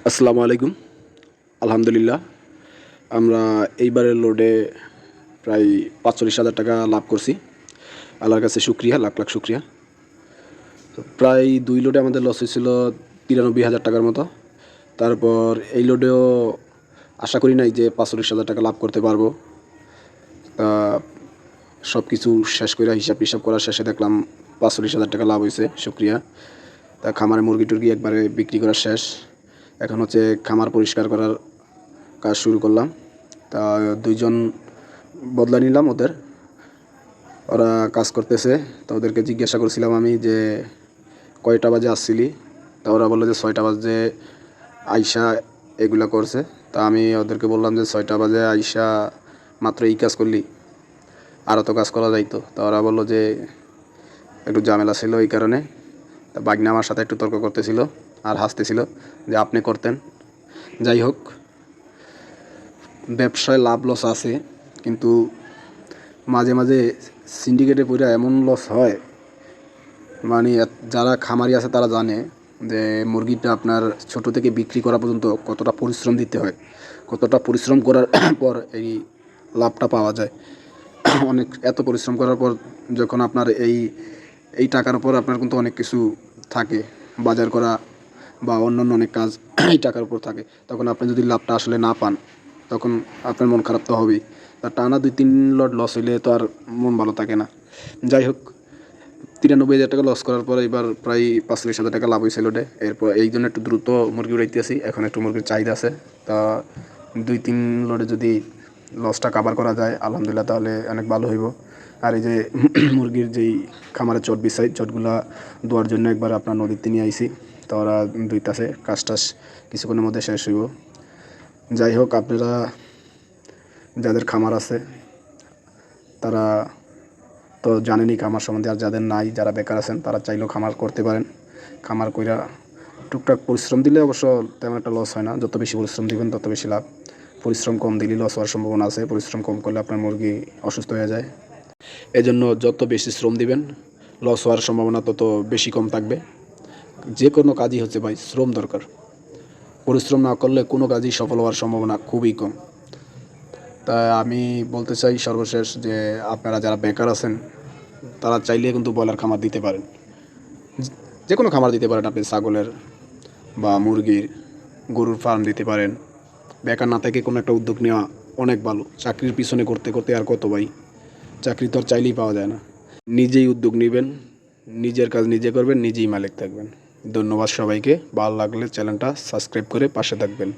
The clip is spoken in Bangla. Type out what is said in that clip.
আসসালামু আলাইকুম। আলহামদুলিল্লাহ, আমরা এইবারের লোডে প্রায় ৪৫,০০০ টাকা লাভ করছি। আল্লাহর কাছে শুকরিয়া, লাখ লাখ শুকরিয়া। প্রায় ২ লোডে আমাদের লস হয়েছিল ৯৩,০০০ টাকার মতো। তারপর এই লোডেও আশা করি নাই যে ৪৫,০০০ টাকা লাভ করতে পারবো। সব কিছু শেষ করে হিসাব করার শেষে দেখলাম ৪৫,০০০ টাকা লাভ হয়েছে, শুকরিয়া। তা খামারে মুরগি টুরগি একবারে বিক্রি করা শেষ। এখন হচ্ছে খামার পরিষ্কার করার কাজ শুরু করলাম। তা ২ জন বদলা নিলাম ওদের, ওরা কাজ করতেছে। তা ওদেরকে জিজ্ঞাসা করছিলাম আমি যে কয়টা বাজে আসছিলি? তা ওরা বললো যে ৬টা বাজে আইসা এগুলা করছে। তা আমি ওদেরকে বললাম যে ৬টা বাজে আইসা মাত্র এই কাজ করলি, আরও তো কাজ করা যাইতো। তা ওরা বললো যে একটু ঝামেলা ছিল এই কারণে। তা বাগনা আমার সাথে একটু তর্ক করতেছিল আর হাসতেছিল যে আপনি করতেন। যাই হোক, ব্যবসায় লাভ লস আছে, কিন্তু মাঝে মাঝে সিন্ডিকেটে পড়ে এমন লস হয়, মানে যারা খামারি আছে তারা জানে যে মুরগিটা আপনার ছোট থেকে বিক্রি করা পর্যন্ত কতটা পরিশ্রম দিতে হয়, কতটা পরিশ্রম করার পর এই লাভটা পাওয়া যায়। এত পরিশ্রম করার পর যখন আপনার এই টাকার উপর আপনার কিন্তু অনেক কিছু থাকে, বাজার করা বা অন্যান্য অনেক কাজ এই টাকার উপর থাকে। তখন আপনি যদি লাভটা আসলে না পান, তখন আপনার মন খারাপ তো হবেই। তা টানা ২-৩ লট লস হইলে তো আর মন ভালো থাকে না। যাই হোক, ৯৩,০০০ টাকা লস করার পর এবার প্রায় ৪৫,০০০ টাকা লাভ হয়েছিল ওটা। এরপর এই জন্য একটু দ্রুত মুরগি উড়াইতেছি, এখন একটু মুরগির চাহিদা আছে। তা ২-৩ লটে যদি লসটা কাভার করা যায় আলহামদুলিল্লাহ, তাহলে অনেক ভালো হইব। আর এই যে মুরগির যেই খামারে চট বিছাই, চটগুলা ধোয়ার জন্য একবার আপনার নদীতে নিয়ে আইছি। তা ওরা ধুইতাছে, কাজ টাজ কিছুক্ষণের মধ্যে শেষ হইব। যাই হোক, আপনারা যাদের খামার আছে তারা তো জানেনই খামার সম্বন্ধে, আর যাদের নাই, যারা বেকার আছেন, তারা চাইলেও খামার করতে পারেন। খামার কইরা টুকটাক পরিশ্রম দিলে অবশ্য তেমন একটা লস হয় না। যত বেশি পরিশ্রম দিবেন তত বেশি লাভ। পরিশ্রম কম দিলে লস হওয়ার সম্ভাবনা আছে। পরিশ্রম কম করলে আপনার মুরগি অসুস্থ হয়ে যায়। এজন্য যত বেশি শ্রম দিবেন লস হওয়ার সম্ভাবনা তত বেশি কম থাকবে। যে কোনো কাজই হচ্ছে ভাই, শ্রম দরকার। পরিশ্রম না করলে কোনো কাজই সফল হওয়ার সম্ভাবনা খুবই কম। তাই আমি বলতে চাই সর্বশেষ যে আপনারা যারা বেকার আছেন তারা চাইলে কিন্তু ব্রয়লার খামার দিতে পারেন। যে কোনো খামার দিতে পারেন, আপনি ছাগলের বা মুরগির, গরুর ফার্ম দিতে পারেন। বেকার না থেকে কোনো একটা উদ্যোগ নেওয়া অনেক ভালো। চাকরির পিছনে করতে করতে আর কত ভাই, চাকরি তো আর চাইলেই পাওয়া যায় না। নিজেই উদ্যোগ নেবেন, নিজের কাজ নিজে করবেন, নিজেই মালিক থাকবেন। ধন্যবাদ সবাইকে। ভালো লাগলে চ্যানেলটা সাবস্ক্রাইব করে পাশে থাকবেন।